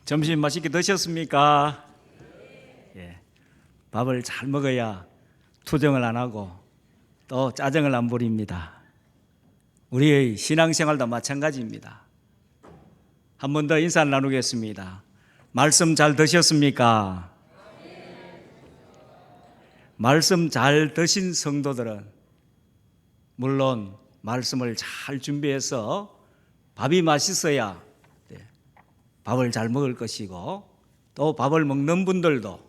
점심 맛있게 드셨습니까? 예. 밥을 잘 먹어야 투정을 안 하고 또 짜증을 안 부립니다. 우리의 신앙생활도 마찬가지입니다. 한 번 더 인사를 나누겠습니다. 말씀 잘 드셨습니까? 말씀 잘 드신 성도들은 물론 말씀을 잘 준비해서 밥이 맛있어야 밥을 잘 먹을 것이고, 또 밥을 먹는 분들도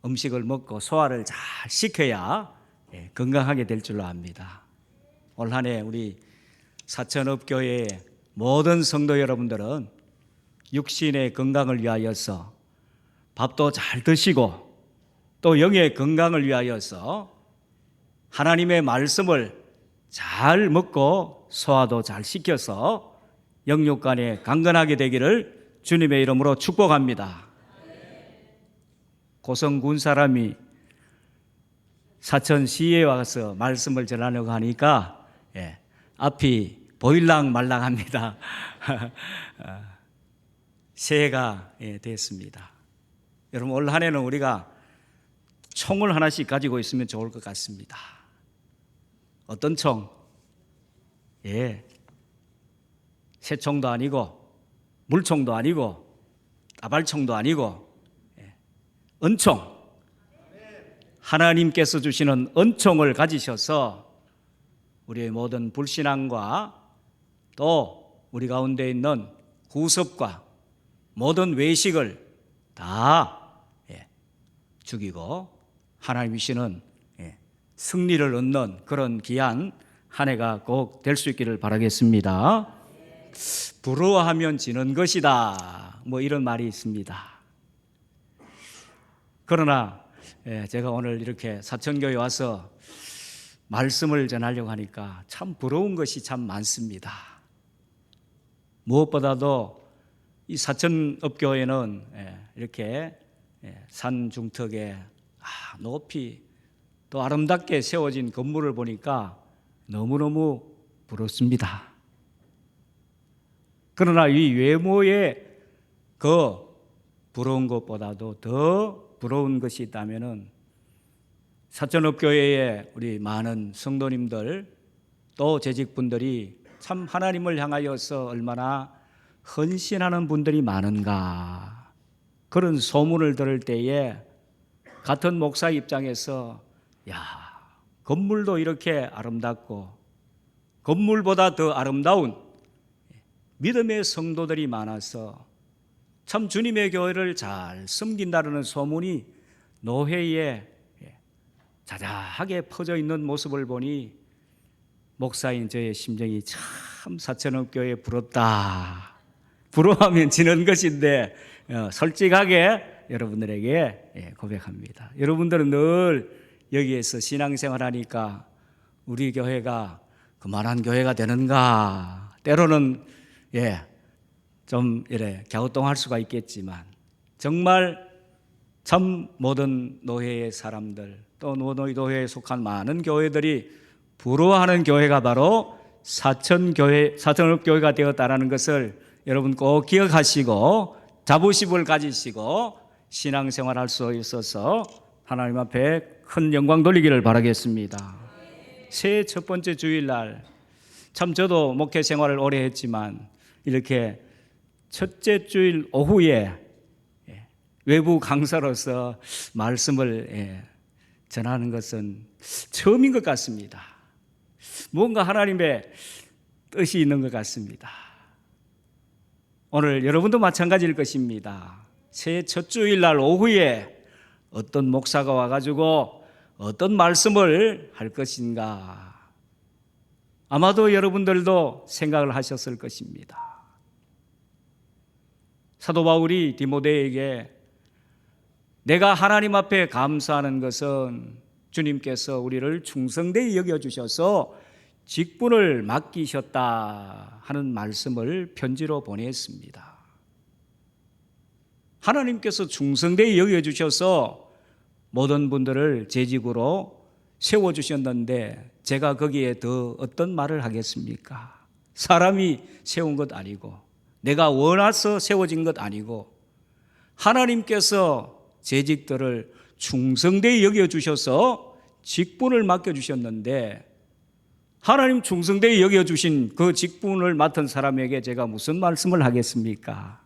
음식을 먹고 소화를 잘 시켜야 건강하게 될 줄로 압니다. 올 한 해 우리 사천읍교회의 모든 성도 여러분들은 육신의 건강을 위하여서 밥도 잘 드시고 또 영의 건강을 위하여서 하나님의 말씀을 잘 먹고 소화도 잘 시켜서 영육간에 강건하게 되기를 주님의 이름으로 축복합니다. 고성군 사람이 사천시에 와서 말씀을 전하려고 하니까 앞이 보일랑 말랑합니다. 새해가 됐습니다. 여러분, 올 한 해는 우리가 총을 하나씩 가지고 있으면 좋을 것 같습니다. 어떤 총? 새총도 아니고 물총도 아니고 따발총도 아니고 은총, 하나님께서 주시는 은총을 가지셔서 우리의 모든 불신앙과 또 우리 가운데 있는 구습과 모든 외식을 다 죽이고 하나님이 주시는 승리를 얻는 그런 귀한 한 해가 꼭 될 수 있기를 바라겠습니다. 부러워하면 지는 것이다, 이런 말이 있습니다. 그러나 제가 오늘 이렇게 사천교회 와서 말씀을 전하려고 하니까 참 부러운 것이 참 많습니다. 무엇보다도 이 사천읍교회는 이렇게 산 중턱에 높이 또 아름답게 세워진 건물을 보니까 너무너무 부럽습니다. 그러나 이 외모의 그 부러운 것보다도 더 부러운 것이 있다면은 사천읍교회의 우리 많은 성도님들 또 재직분들이 참 하나님을 향하여서 얼마나 헌신하는 분들이 많은가, 그런 소문을 들을 때에 같은 목사 입장에서 건물도 이렇게 아름답고 건물보다 더 아름다운 믿음의 성도들이 많아서 참 주님의 교회를 잘 섬긴다는 소문이 노회에 자자하게 퍼져 있는 모습을 보니 목사인 저의 심정이 참 사천읍교회 부럽다. 부러워하면 지는 것인데 솔직하게 여러분들에게 고백합니다. 여러분들은 늘 여기에서 신앙생활하니까 우리 교회가 그만한 교회가 되는가, 때로는 좀 이래 갸우뚱할 수가 있겠지만 정말 참 모든 노회의 사람들 또 노회에 속한 많은 교회들이 부러워하는 교회가 바로 사천읍교회가 되었다는 것을 여러분 꼭 기억하시고 자부심을 가지시고 신앙생활할 수 있어서 하나님 앞에 큰 영광 돌리기를 바라겠습니다. 새해 첫 번째 주일날 참 저도 목회 생활을 오래 했지만 이렇게 첫째 주일 오후에 외부 강사로서 말씀을 전하는 것은 처음인 것 같습니다. 뭔가 하나님의 뜻이 있는 것 같습니다. 오늘 여러분도 마찬가지일 것입니다. 새해 첫 주일날 오후에 어떤 목사가 와가지고 어떤 말씀을 할 것인가, 아마도 여러분들도 생각을 하셨을 것입니다. 사도 바울이 디모데에게 내가 하나님 앞에 감사하는 것은 주님께서 우리를 충성되이 여겨주셔서 직분을 맡기셨다 하는 말씀을 편지로 보냈습니다. 하나님께서 충성되이 여겨주셔서 모든 분들을 재직으로 세워주셨는데 제가 거기에 더 어떤 말을 하겠습니까? 사람이 세운 것 아니고 내가 원해서 세워진 것 아니고 하나님께서 재직들을 충성되이 여겨주셔서 직분을 맡겨주셨는데 하나님 충성되이 여겨주신 그 직분을 맡은 사람에게 제가 무슨 말씀을 하겠습니까?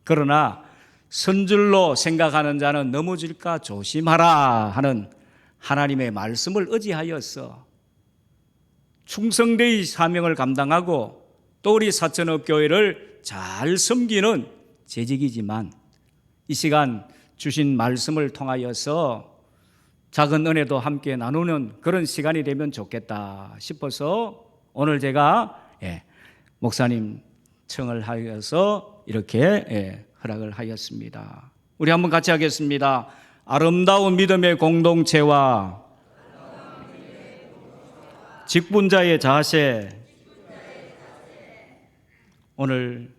그러나 선줄로 생각하는 자는 넘어질까 조심하라 하는 하나님의 말씀을 의지하여서 충성되이 사명을 감당하고 또 우리 사천읍교회를 잘 섬기는 재직이지만 이 시간 주신 말씀을 통하여서 작은 은혜도 함께 나누는 그런 시간이 되면 좋겠다 싶어서 오늘 제가 목사님 청을 하여서 이렇게 허락을 하였습니다. 우리 한번 같이 하겠습니다. 아름다운 믿음의 공동체와 직분자의 자세. 오늘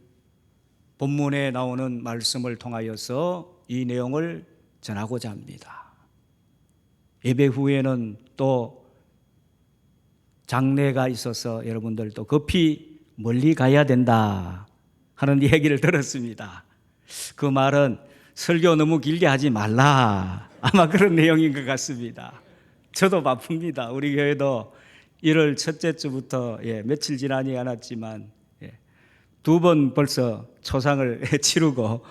본문에 나오는 말씀을 통하여서 이 내용을 전하고자 합니다. 예배 후에는 또 장례가 있어서 여러분들도 급히 멀리 가야 된다 하는 얘기를 들었습니다. 그 말은 설교 너무 길게 하지 말라, 아마 그런 내용인 것 같습니다. 저도 바쁩니다. 우리 교회도 1월 첫째 주부터 며칠 지나지 않았지만 2번 벌써 초상을 치르고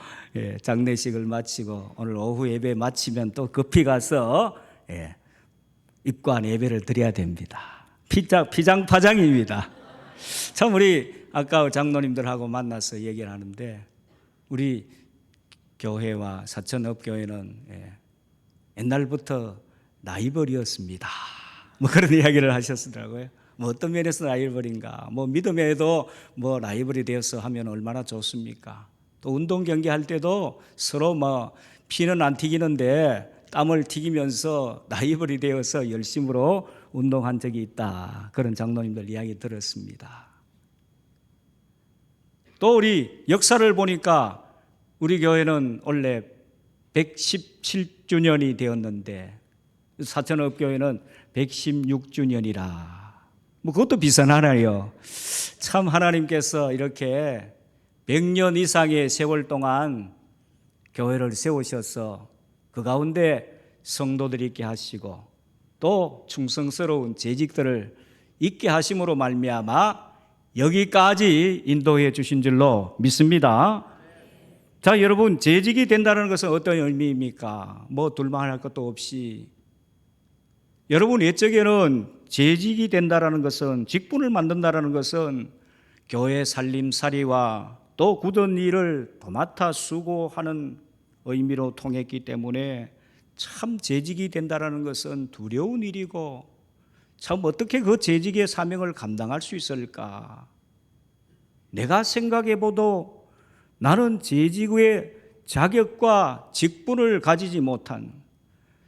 장례식을 마치고 오늘 오후 예배 마치면 또 급히 가서 입관 예배를 드려야 됩니다. 피장파장입니다. 참 우리 아까 장로님들하고 만나서 얘기를 하는데 우리 교회와 사천읍교회는 옛날부터 라이벌이었습니다. 뭐 그런 이야기를 하셨더라고요. 뭐 어떤 면에서 라이벌인가? 뭐 믿음에도 뭐 라이벌이 되어서 하면 얼마나 좋습니까? 또 운동 경기 할 때도 서로 뭐 피는 안 튀기는데 땀을 튀기면서 라이벌이 되어서 열심으로 운동한 적이 있다. 그런 장로님들 이야기 들었습니다. 또 우리 역사를 보니까 우리 교회는 원래 117주년이 되었는데 사천읍교회는 116주년이라 뭐 그것도 비슷하네요. 참 하나님께서 이렇게 100년 이상의 세월 동안 교회를 세우셔서 그 가운데 성도들이 있게 하시고 또 충성스러운 재직들을 있게 하심으로 말미암아 여기까지 인도해 주신 줄로 믿습니다. 자, 여러분, 재직이 된다는 것은 어떤 의미입니까? 뭐 둘만할 것도 없이 여러분 옛적에는 재직이 된다는 것은 직분을 만든다는 것은 교회 살림살이와 또 굳은 일을 도맡아 수고하는 의미로 통했기 때문에 참 재직이 된다는 것은 두려운 일이고 참 어떻게 그 재직의 사명을 감당할 수 있을까? 내가 생각해봐도 나는 재직의 자격과 직분을 가지지 못한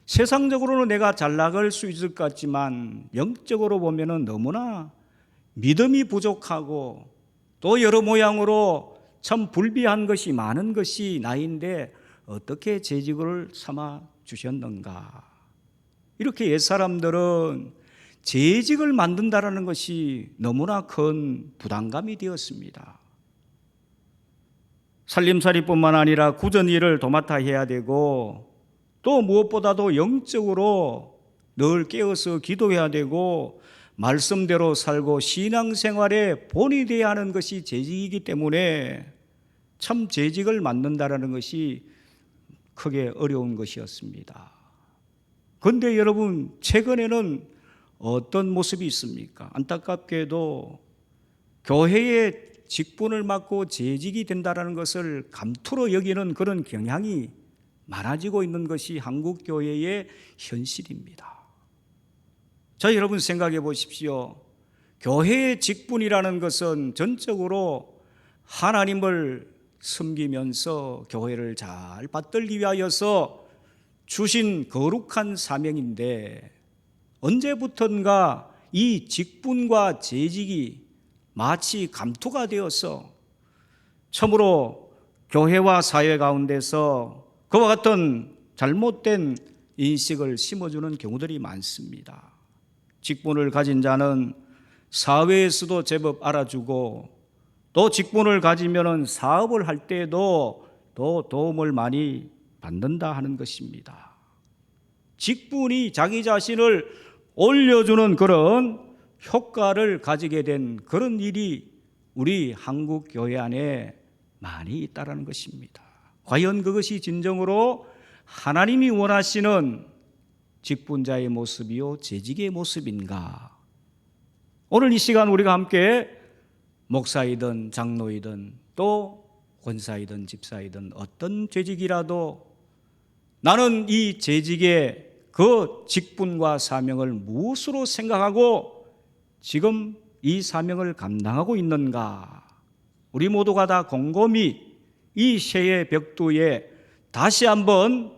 세상적으로는 내가 잘 나갈 수 있을 것 같지만 영적으로 보면은 너무나 믿음이 부족하고 또 여러 모양으로 참 불비한 것이 많은 것이 나인데 어떻게 재직을 삼아 주셨는가? 이렇게 옛사람들은 재직을 만든다라는 것이 너무나 큰 부담감이 되었습니다. 살림살이뿐만 아니라 굳은 일을 도맡아 해야 되고 또 무엇보다도 영적으로 늘 깨어서 기도해야 되고 말씀대로 살고 신앙생활의 본이 되어야 하는 것이 재직이기 때문에 참 재직을 만든다라는 것이 크게 어려운 것이었습니다. 그런데 여러분 최근에는 어떤 모습이 있습니까? 안타깝게도 교회의 직분을 맡고 재직이 된다는 것을 감투로 여기는 그런 경향이 많아지고 있는 것이 한국 교회의 현실입니다. 자, 여러분 생각해 보십시오. 교회의 직분이라는 것은 전적으로 하나님을 섬기면서 교회를 잘 받들기 위하여서 주신 거룩한 사명인데 언제부턴가 이 직분과 재직이 마치 감투가 되어서 참으로 교회와 사회 가운데서 그와 같은 잘못된 인식을 심어주는 경우들이 많습니다. 직분을 가진 자는 사회에서도 제법 알아주고 또 직분을 가지면 사업을 할 때에도 더 도움을 많이 받는다 하는 것입니다. 직분이 자기 자신을 올려주는 그런 효과를 가지게 된 그런 일이 우리 한국 교회 안에 많이 있다는 것입니다. 과연 그것이 진정으로 하나님이 원하시는 직분자의 모습이요 재직의 모습인가? 오늘 이 시간 우리가 함께 목사이든 장로이든 또 권사이든 집사이든 어떤 재직이라도 나는 이 재직의 그 직분과 사명을 무엇으로 생각하고 지금 이 사명을 감당하고 있는가? 우리 모두가 다 곰곰이 이 새해 벽두에 다시 한번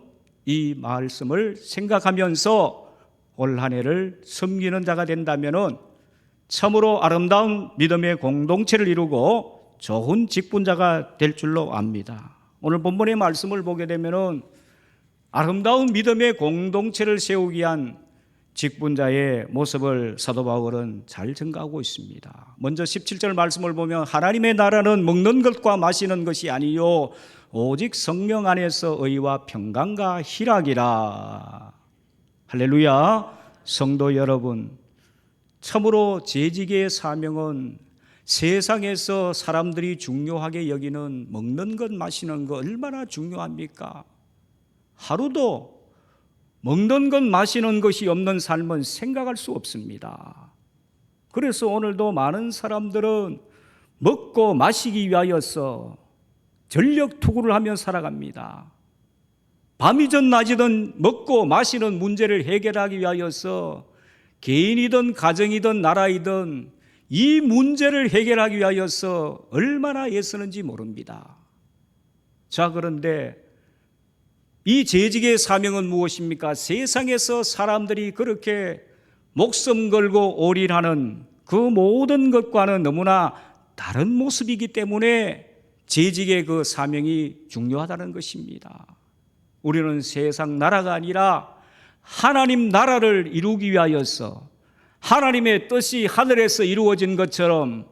이 말씀을 생각하면서 올 한 해를 섬기는 자가 된다면 참으로 아름다운 믿음의 공동체를 이루고 좋은 직분자가 될 줄로 압니다. 오늘 본문의 말씀을 보게 되면 아름다운 믿음의 공동체를 세우기 위한 직분자의 모습을 사도 바울은 잘 증가하고 있습니다. 먼저 17절 말씀을 보면 하나님의 나라는 먹는 것과 마시는 것이 아니요 오직 성령 안에서 의와 평강과 희락이라. 할렐루야. 성도 여러분, 참으로 재직의 사명은 세상에서 사람들이 중요하게 여기는 먹는 것 마시는 것 얼마나 중요합니까? 하루도 먹는 것 마시는 것이 없는 삶은 생각할 수 없습니다. 그래서 오늘도 많은 사람들은 먹고 마시기 위하여서 전력 투구를 하며 살아갑니다. 밤이든 낮이든 먹고 마시는 문제를 해결하기 위하여서 개인이든 가정이든 나라이든 이 문제를 해결하기 위하여서 얼마나 애쓰는지 모릅니다. 자, 그런데 이 재직의 사명은 무엇입니까? 세상에서 사람들이 그렇게 목숨 걸고 올인하는 그 모든 것과는 너무나 다른 모습이기 때문에 재직의 그 사명이 중요하다는 것입니다. 우리는 세상 나라가 아니라 하나님 나라를 이루기 위하여서 하나님의 뜻이 하늘에서 이루어진 것처럼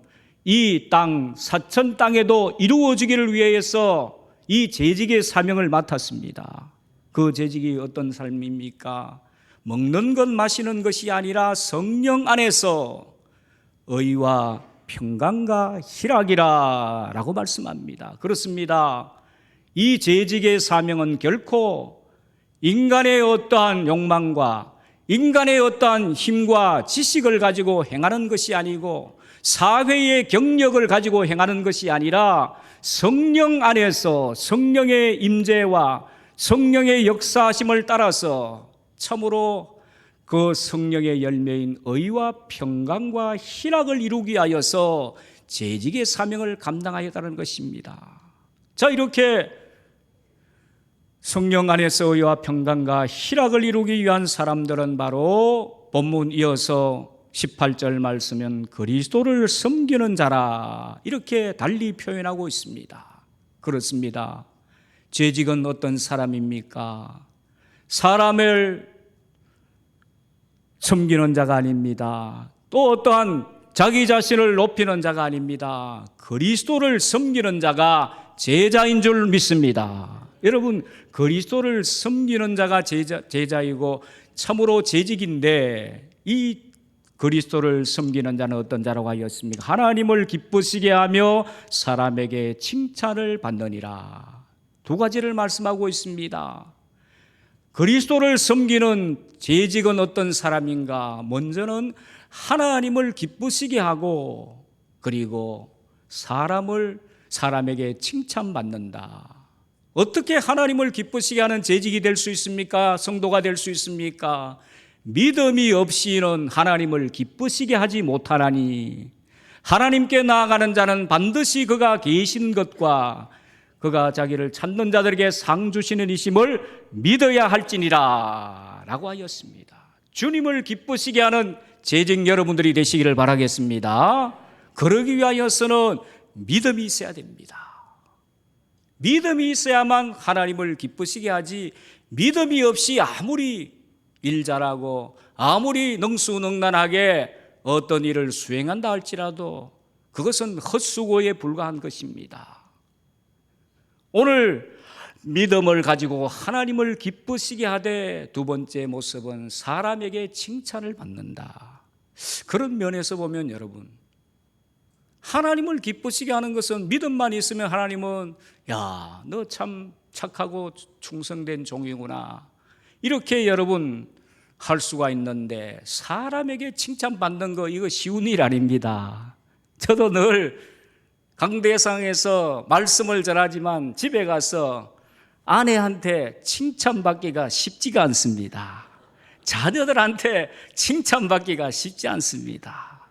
이 땅 사천 땅에도 이루어지기를 위해서 이 재직의 사명을 맡았습니다. 그 재직이 어떤 삶입니까? 먹는 것 마시는 것이 아니라 성령 안에서 의와 평강과 희락이라 라고 말씀합니다. 그렇습니다. 이 재직의 사명은 결코 인간의 어떠한 욕망과 인간의 어떠한 힘과 지식을 가지고 행하는 것이 아니고 사회의 경력을 가지고 행하는 것이 아니라 성령 안에서 성령의 임재와 성령의 역사하심을 따라서 참으로 그 성령의 열매인 의와 평강과 희락을 이루기 위하여서 재직의 사명을 감당하였다는 것입니다. 자, 이렇게 성령 안에서 의와 평강과 희락을 이루기 위한 사람들은 바로 본문 이어서 18절 말씀은 그리스도를 섬기는 자라 이렇게 달리 표현하고 있습니다. 그렇습니다. 재직은 어떤 사람입니까? 사람을 섬기는 자가 아닙니다. 또 어떠한 자기 자신을 높이는 자가 아닙니다. 그리스도를 섬기는 자가 제자인 줄 믿습니다. 여러분, 그리스도를 섬기는 자가 제자이고 참으로 재직인데 이 그리스도를 섬기는 자는 어떤 자라고 하였습니까? 하나님을 기쁘시게 하며 사람에게 칭찬을 받느니라. 두 가지를 말씀하고 있습니다. 그리스도를 섬기는 재직은 어떤 사람인가? 먼저는 하나님을 기쁘시게 하고 그리고 사람에게 칭찬받는다. 어떻게 하나님을 기쁘시게 하는 재직이 될 수 있습니까? 성도가 될 수 있습니까? 믿음이 없이는 하나님을 기쁘시게 하지 못하나니 하나님께 나아가는 자는 반드시 그가 계신 것과 그가 자기를 찾는 자들에게 상 주시는 이심을 믿어야 할지니라 라고 하였습니다. 주님을 기쁘시게 하는 재직 여러분들이 되시기를 바라겠습니다. 그러기 위하여서는 믿음이 있어야 됩니다. 믿음이 있어야만 하나님을 기쁘시게 하지 믿음이 없이 아무리 일 잘하고 아무리 능수능란하게 어떤 일을 수행한다 할지라도 그것은 헛수고에 불과한 것입니다. 오늘 믿음을 가지고 하나님을 기쁘시게 하되 두 번째 모습은 사람에게 칭찬을 받는다. 그런 면에서 보면 여러분, 하나님을 기쁘시게 하는 것은 믿음만 있으면 하나님은 야, 너 참 착하고 충성된 종이구나, 이렇게 여러분 할 수가 있는데, 사람에게 칭찬받는 거 이거 쉬운 일 아닙니다. 저도 늘 강대상에서 말씀을 전하지만 집에 가서 아내한테 칭찬받기가 쉽지가 않습니다. 자녀들한테 칭찬받기가 쉽지 않습니다.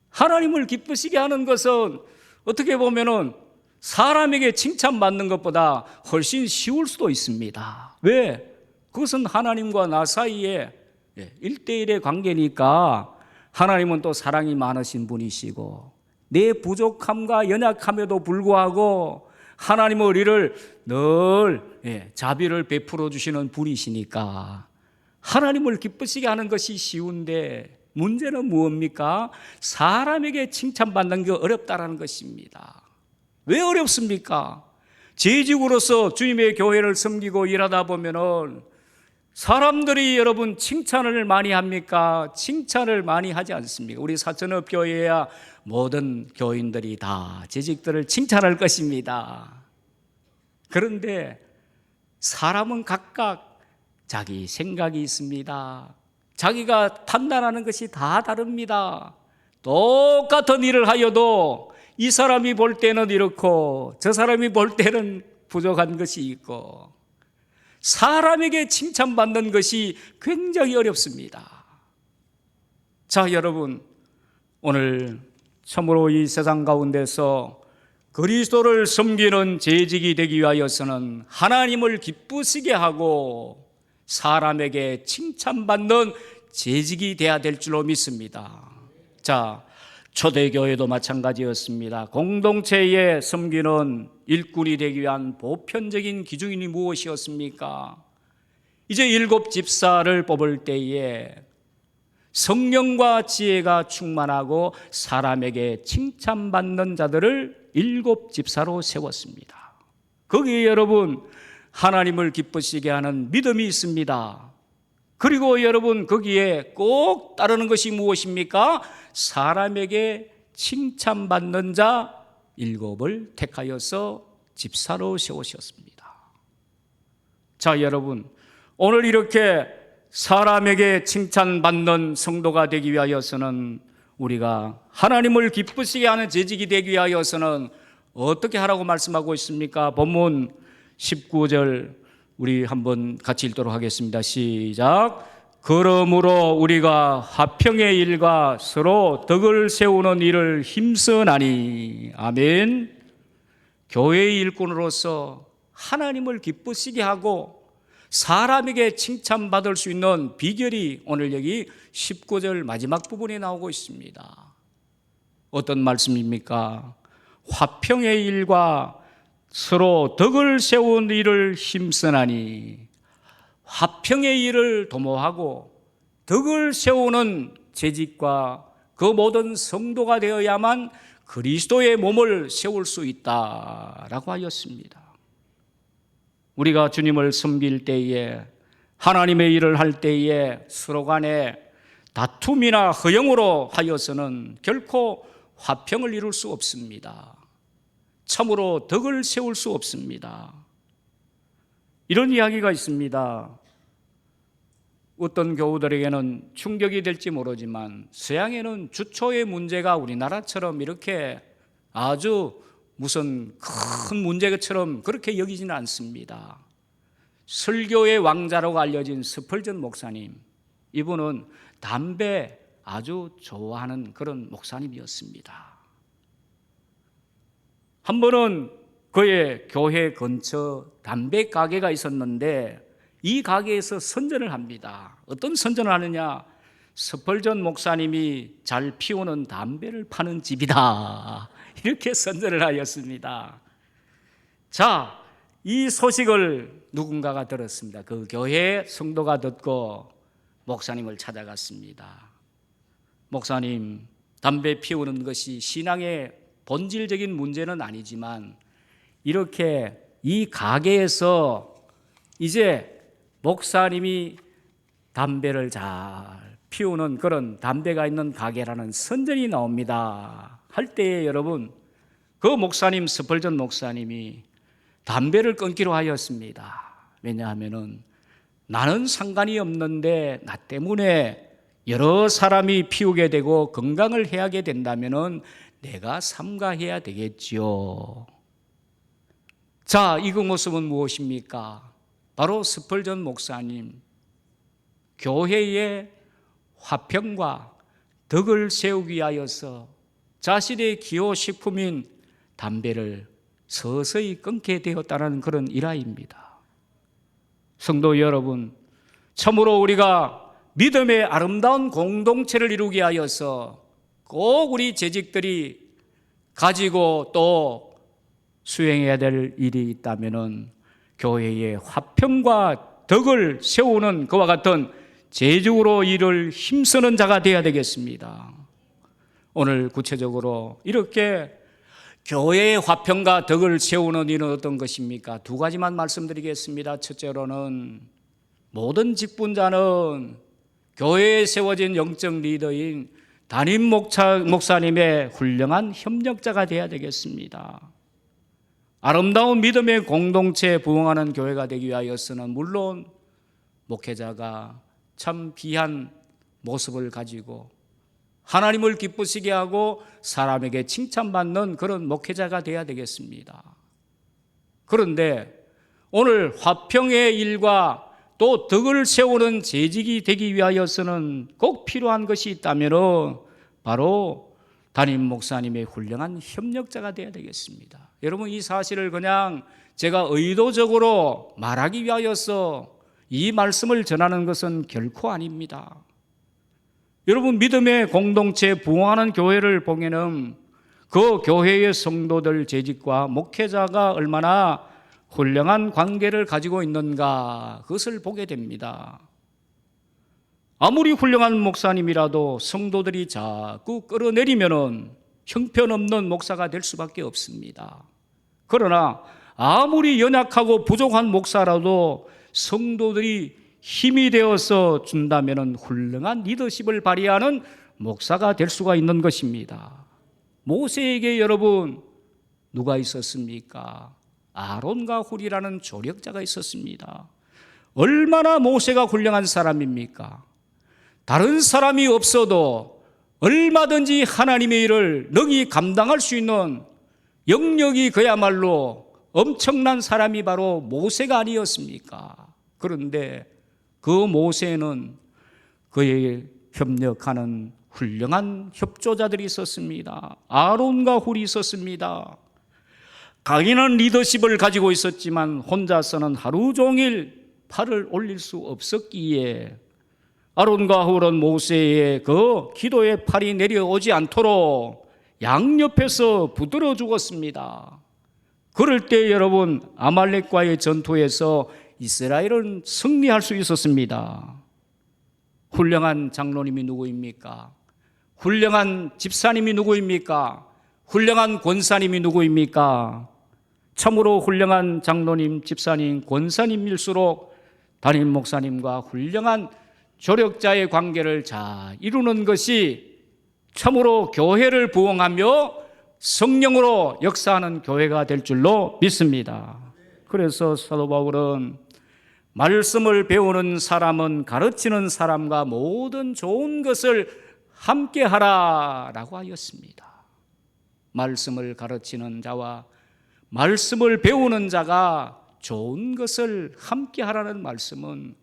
하나님을 기쁘시게 하는 것은 어떻게 보면은 사람에게 칭찬받는 것보다 훨씬 쉬울 수도 있습니다. 왜? 그것은 하나님과 나 사이에 1대1의 관계니까 하나님은 또 사랑이 많으신 분이시고 내 부족함과 연약함에도 불구하고 하나님은 우리를 늘 자비를 베풀어 주시는 분이시니까 하나님을 기쁘시게 하는 것이 쉬운데, 문제는 무엇입니까? 사람에게 칭찬받는 게 어렵다라는 것입니다. 왜 어렵습니까? 재직으로서 주님의 교회를 섬기고 일하다 보면은 사람들이 여러분 칭찬을 많이 합니까? 칭찬을 많이 하지 않습니까? 우리 사천읍 교회야 모든 교인들이 다 재직들을 칭찬할 것입니다. 그런데 사람은 각각 자기 생각이 있습니다. 자기가 판단하는 것이 다 다릅니다. 똑같은 일을 하여도 이 사람이 볼 때는 이렇고 저 사람이 볼 때는 부족한 것이 있고, 사람에게 칭찬받는 것이 굉장히 어렵습니다. 자, 여러분, 오늘 참으로 이 세상 가운데서 그리스도를 섬기는 재직이 되기 위하여서는 하나님을 기쁘시게 하고 사람에게 칭찬받는 재직이 되어야 될 줄로 믿습니다. 자, 초대교회도 마찬가지였습니다. 공동체에 섬기는 일꾼이 되기 위한 보편적인 기준이 무엇이었습니까? 이제 7 집사를 뽑을 때에 성령과 지혜가 충만하고 사람에게 칭찬받는 자들을 7 집사로 세웠습니다. 거기에 여러분 하나님을 기쁘시게 하는 믿음이 있습니다. 그리고 여러분 거기에 꼭 따르는 것이 무엇입니까? 사람에게 칭찬받는 자 7을 택하여서 집사로 세우셨습니다. 자, 여러분, 오늘 이렇게 사람에게 칭찬받는 성도가 되기 위하여서는, 우리가 하나님을 기쁘시게 하는 재직이 되기 위하여서는 어떻게 하라고 말씀하고 있습니까? 본문 19절 우리 한번 같이 읽도록 하겠습니다. 시작. 그러므로 우리가 화평의 일과 서로 덕을 세우는 일을 힘쓰나니. 아멘. 교회의 일꾼으로서 하나님을 기쁘시게 하고 사람에게 칭찬받을 수 있는 비결이 오늘 여기 19절 마지막 부분에 나오고 있습니다. 어떤 말씀입니까? 화평의 일과 서로 덕을 세운 일을 힘쓰나니. 화평의 일을 도모하고 덕을 세우는 재직과 그 모든 성도가 되어야만 그리스도의 몸을 세울 수 있다라고 하였습니다. 우리가 주님을 섬길 때에, 하나님의 일을 할 때에 서로 간에 다툼이나 허영으로 하여서는 결코 화평을 이룰 수 없습니다. 참으로 덕을 세울 수 없습니다. 이런 이야기가 있습니다. 어떤 교우들에게는 충격이 될지 모르지만 서양에는 주초의 문제가 우리나라처럼 이렇게 아주 무슨 큰 문제처럼 그렇게 여기지는 않습니다. 설교의 왕자라고 알려진 스펄전 목사님, 이분은 담배 아주 좋아하는 그런 목사님이었습니다. 한 번은 그의 교회 근처 담배 가게가 있었는데 이 가게에서 선전을 합니다. 어떤 선전을 하느냐? 스펄전 목사님이 잘 피우는 담배를 파는 집이다, 이렇게 선전을 하였습니다. 자, 이 소식을 누군가가 들었습니다. 그 교회 성도가 듣고 목사님을 찾아갔습니다. 목사님, 담배 피우는 것이 신앙의 본질적인 문제는 아니지만 이렇게 이 가게에서 이제 목사님이 담배를 잘 피우는 그런 담배가 있는 가게라는 선전이 나옵니다. 할 때에 여러분, 그 목사님, 스펄전 목사님이 담배를 끊기로 하였습니다. 왜냐하면은 나는 상관이 없는데 나 때문에 여러 사람이 피우게 되고 건강을 해하게 된다면은 내가 삼가해야 되겠지요. 자, 이 그 모습은 무엇입니까? 바로 스펄전 목사님, 교회의 화평과 덕을 세우기 위하여서 자신의 기호식품인 담배를 서서히 끊게 되었다는 그런 일화입니다. 성도 여러분, 참으로 우리가 믿음의 아름다운 공동체를 이루기 위하여서 꼭 우리 재직들이 가지고 또 수행해야 될 일이 있다면은 교회의 화평과 덕을 세우는 그와 같은 재직으로 일을 힘쓰는 자가 되어야 되겠습니다. 오늘 구체적으로 이렇게 교회의 화평과 덕을 세우는 일은 어떤 것입니까? 두 가지만 말씀드리겠습니다. 첫째로는 모든 직분자는 교회에 세워진 영적 리더인 담임 목사님의 훌륭한 협력자가 되어야 되겠습니다. 아름다운 믿음의 공동체에 부응하는 교회가 되기 위하여서는 물론 목회자가 참 귀한 모습을 가지고 하나님을 기쁘시게 하고 사람에게 칭찬받는 그런 목회자가 되어야 되겠습니다. 그런데 오늘 화평의 일과 또 덕을 세우는 재직이 되기 위하여서는 꼭 필요한 것이 있다면 바로 담임 목사님의 훌륭한 협력자가 되어야 되겠습니다. 여러분, 이 사실을 그냥 제가 의도적으로 말하기 위하여서 이 말씀을 전하는 것은 결코 아닙니다. 여러분, 믿음의 공동체에 부응하는 교회를 보면은 그 교회의 성도들 재직과 목회자가 얼마나 훌륭한 관계를 가지고 있는가, 그것을 보게 됩니다. 아무리 훌륭한 목사님이라도 성도들이 자꾸 끌어내리면은 형편없는 목사가 될 수밖에 없습니다. 그러나 아무리 연약하고 부족한 목사라도 성도들이 힘이 되어서 준다면은 훌륭한 리더십을 발휘하는 목사가 될 수가 있는 것입니다. 모세에게 여러분 누가 있었습니까? 아론과 훌이라는 조력자가 있었습니다. 얼마나 모세가 훌륭한 사람입니까? 다른 사람이 없어도 얼마든지 하나님의 일을 능히 감당할 수 있는 영역이 그야말로 엄청난 사람이 바로 모세가 아니었습니까? 그런데 그 모세는 그에게 협력하는 훌륭한 협조자들이 있었습니다. 아론과 훌이 있었습니다. 강인한 리더십을 가지고 있었지만 혼자서는 하루 종일 팔을 올릴 수 없었기에 아론과 훌은 모세의 그 기도의 팔이 내려오지 않도록 양옆에서 붙들어 죽었습니다. 그럴 때 여러분, 아말렉과의 전투에서 이스라엘은 승리할 수 있었습니다. 훌륭한 장로님이 누구입니까? 훌륭한 집사님이 누구입니까? 훌륭한 권사님이 누구입니까? 참으로 훌륭한 장로님, 집사님, 권사님일수록 담임 목사님과 훌륭한 조력자의 관계를 잘 이루는 것이 참으로 교회를 부흥하며 성령으로 역사하는 교회가 될 줄로 믿습니다. 그래서 사도 바울은 말씀을 배우는 사람은 가르치는 사람과 모든 좋은 것을 함께 하라라고 하였습니다. 말씀을 가르치는 자와 말씀을 배우는 자가 좋은 것을 함께 하라는 말씀은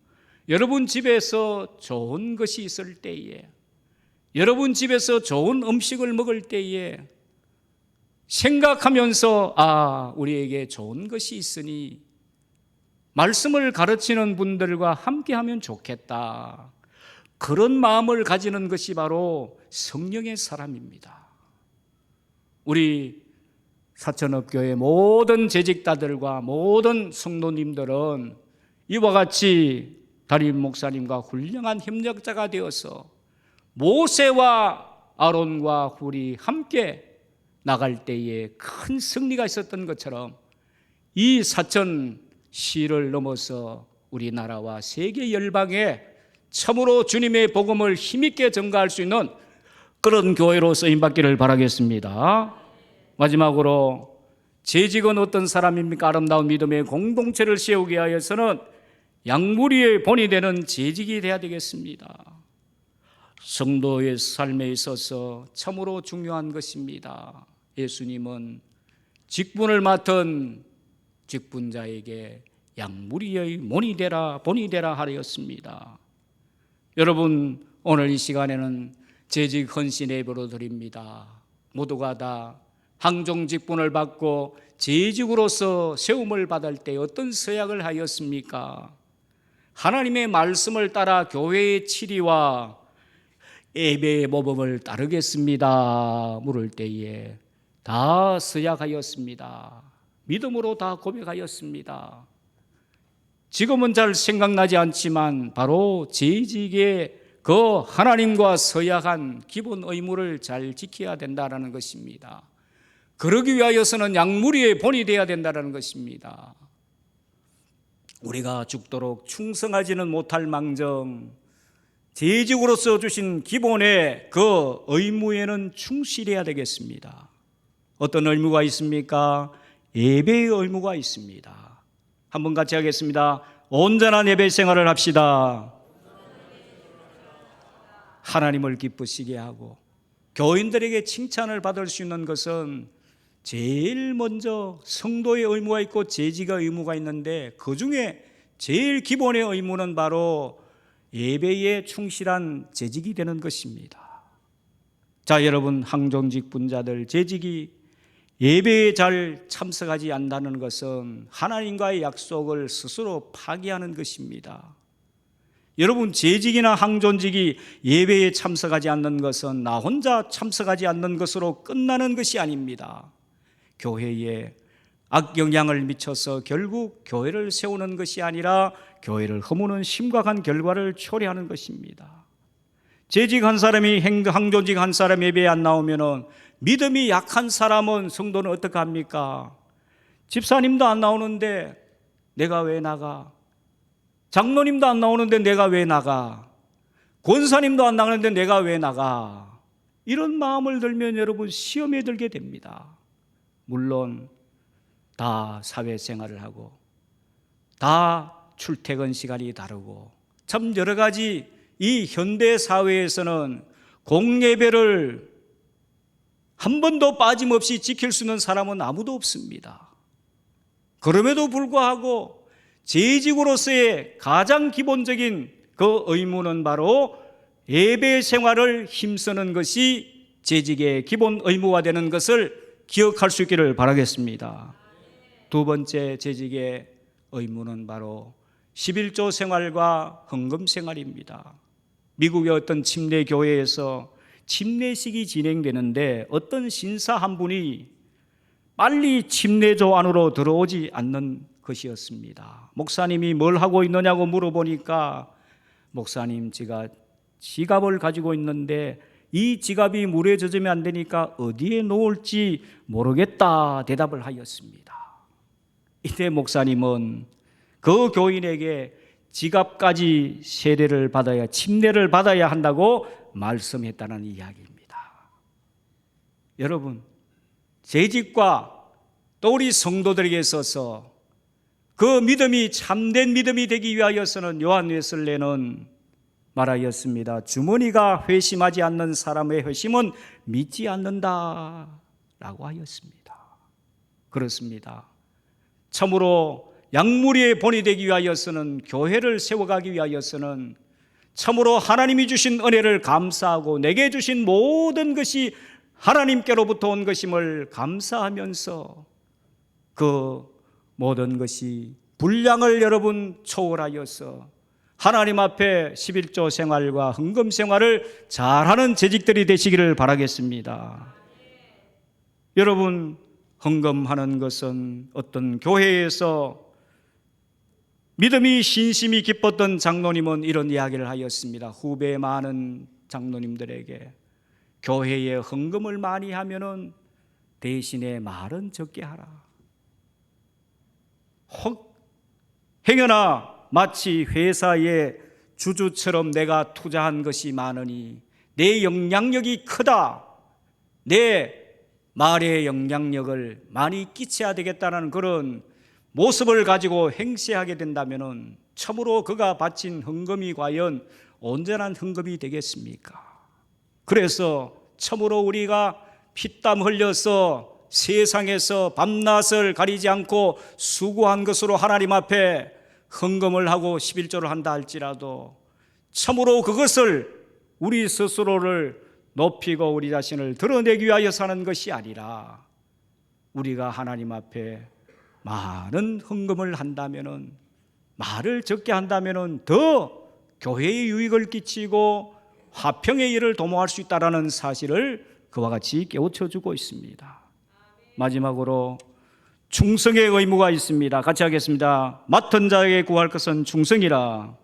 여러분 집에서 좋은 것이 있을 때에, 여러분 집에서 좋은 음식을 먹을 때에 생각하면서 우리에게 좋은 것이 있으니 말씀을 가르치는 분들과 함께하면 좋겠다, 그런 마음을 가지는 것이 바로 성령의 사람입니다. 우리 사천업교회 모든 재직자들과 모든 성도님들은 이와 같이 담임 목사님과 훌륭한 협력자가 되어서 모세와 아론과 훌이 함께 나갈 때에 큰 승리가 있었던 것처럼 이 사천 시를 넘어서 우리나라와 세계 열방에 참으로 주님의 복음을 힘있게 전가할 수 있는 그런 교회로 쓰임받기를 바라겠습니다. 마지막으로 재직은 어떤 사람입니까? 아름다운 믿음의 공동체를 세우기 위해서는 양무리의 본이 되는 재직이 돼야 되겠습니다. 성도의 삶에 있어서 참으로 중요한 것입니다. 예수님은 직분을 맡은 직분자에게 양무리의 본이 되라 하였습니다. 여러분, 오늘 이 시간에는 재직 헌신 예배로 드립니다. 모두가 다 항종 직분을 받고 재직으로서 세움을 받을 때 어떤 서약을 하였습니까? 하나님의 말씀을 따라 교회의 치리와 예배의 모범을 따르겠습니다 물을 때에 다 서약하였습니다. 믿음으로 다 고백하였습니다. 지금은 잘 생각나지 않지만 바로 재직의 그 하나님과 서약한 기본 의무를 잘 지켜야 된다는 것입니다. 그러기 위하여서는 양무리의 본이 되어야 된다는 것입니다. 우리가 죽도록 충성하지는 못할 망정 재직으로서 주신 기본의 그 의무에는 충실해야 되겠습니다. 어떤 의무가 있습니까? 예배의 의무가 있습니다. 한번 같이 하겠습니다. 온전한 예배 생활을 합시다. 하나님을 기쁘시게 하고 교인들에게 칭찬을 받을 수 있는 것은 제일 먼저 성도의 의무가 있고 재직의 의무가 있는데 그 중에 제일 기본의 의무는 바로 예배에 충실한 재직이 되는 것입니다. 자, 여러분, 항종직분자들 재직이 예배에 잘 참석하지 않는다는 것은 하나님과의 약속을 스스로 파기하는 것입니다. 여러분, 재직이나 항존직이 예배에 참석하지 않는 것은 나 혼자 참석하지 않는 것으로 끝나는 것이 아닙니다. 교회에 악영향을 미쳐서 결국 교회를 세우는 것이 아니라 교회를 허무는 심각한 결과를 초래하는 것입니다. 재직한 사람이 항존직한 사람 예배에 안 나오면 믿음이 약한 사람은 성도는 어떻게 합니까? 집사님도 안 나오는데 내가 왜 나가? 장로님도 안 나오는데 내가 왜 나가? 권사님도 안 나가는데 내가 왜 나가? 이런 마음을 들면 여러분 시험에 들게 됩니다. 물론 다 사회생활을 하고 다 출퇴근 시간이 다르고 참 여러 가지 이 현대 사회에서는 공예배를 한 번도 빠짐없이 지킬 수 있는 사람은 아무도 없습니다. 그럼에도 불구하고 재직으로서의 가장 기본적인 그 의무는 바로 예배 생활을 힘쓰는 것이 재직의 기본 의무가 되는 것을 기억할 수 있기를 바라겠습니다. 두 번째 재직의 의무는 바로 11조 생활과 헌금 생활입니다. 미국의 어떤 침례 교회에서 침례식이 진행되는데 어떤 신사 한 분이 빨리 침례조 안으로 들어오지 않는 것이었습니다. 목사님이 뭘 하고 있느냐고 물어보니까 목사님, 제가 지갑을 가지고 있는데 이 지갑이 물에 젖으면 안 되니까 어디에 놓을지 모르겠다 대답을 하였습니다. 이때 목사님은 그 교인에게 지갑까지 세례를 받아야, 침례를 받아야 한다고 말씀했다는 이야기입니다. 여러분, 재직과 또 우리 성도들에게 있어서 그 믿음이 참된 믿음이 되기 위하여서는 요한 웨슬레는 말하였습니다. 주머니가 회심하지 않는 사람의 회심은 믿지 않는다 라고 하였습니다. 그렇습니다. 참으로 양무리의 본이 되기 위하여서는, 교회를 세워가기 위하여서는 참으로 하나님이 주신 은혜를 감사하고 내게 주신 모든 것이 하나님께로부터 온 것임을 감사하면서 그 모든 것이 분량을 여러분 초월하여서 하나님 앞에 11조 생활과 헌금 생활을 잘하는 재직들이 되시기를 바라겠습니다. 여러분, 헌금하는 것은 어떤 교회에서 믿음이 신심이 깊었던 장로님은 이런 이야기를 하였습니다. 후배 많은 장로님들에게 교회에 헌금을 많이 하면은 대신에 말은 적게 하라. 혹 행여나 마치 회사의 주주처럼 내가 투자한 것이 많으니 내 영향력이 크다, 내 말의 영향력을 많이 끼쳐야 되겠다는 그런 모습을 가지고 행세하게 된다면 참으로 그가 바친 헌금이 과연 온전한 헌금이 되겠습니까? 그래서 참으로 우리가 피땀 흘려서 세상에서 밤낮을 가리지 않고 수고한 것으로 하나님 앞에 헌금을 하고 11조를 한다 할지라도 참으로 그것을 우리 스스로를 높이고 우리 자신을 드러내기 위하여 사는 것이 아니라 우리가 하나님 앞에 많은 헌금을 한다면은, 말을 적게 한다면은 더 교회에 유익을 끼치고 화평의 일을 도모할 수 있다라는 사실을 그와 같이 깨우쳐 주고 있습니다. 마지막으로 충성의 의무가 있습니다. 같이 하겠습니다. 맡은 자에게 구할 것은 충성이라.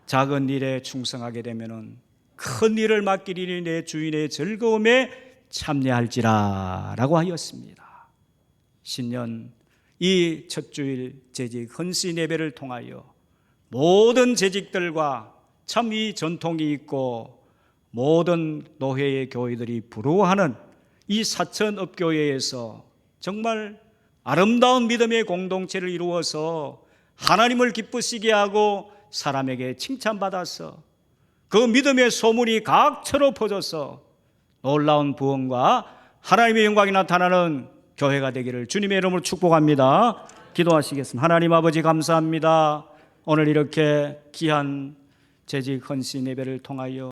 작은 일에 충성하게 되면은 큰 일을 맡기리니 내 주인의 즐거움에 참여할지라 라고 하였습니다. 신년 이 첫 주일 재직 헌신 예배를 통하여 모든 재직들과 참 이 전통이 있고 모든 노회의 교회들이 부러워하는 이 사천읍교회에서 정말 아름다운 믿음의 공동체를 이루어서 하나님을 기쁘시게 하고 사람에게 칭찬받아서 그 믿음의 소문이 각처로 퍼져서 놀라운 부흥과 하나님의 영광이 나타나는 교회가 되기를 주님의 이름으로 축복합니다. 기도하시겠습니다. 하나님 아버지 감사합니다. 오늘 이렇게 귀한 재직 헌신 예배를 통하여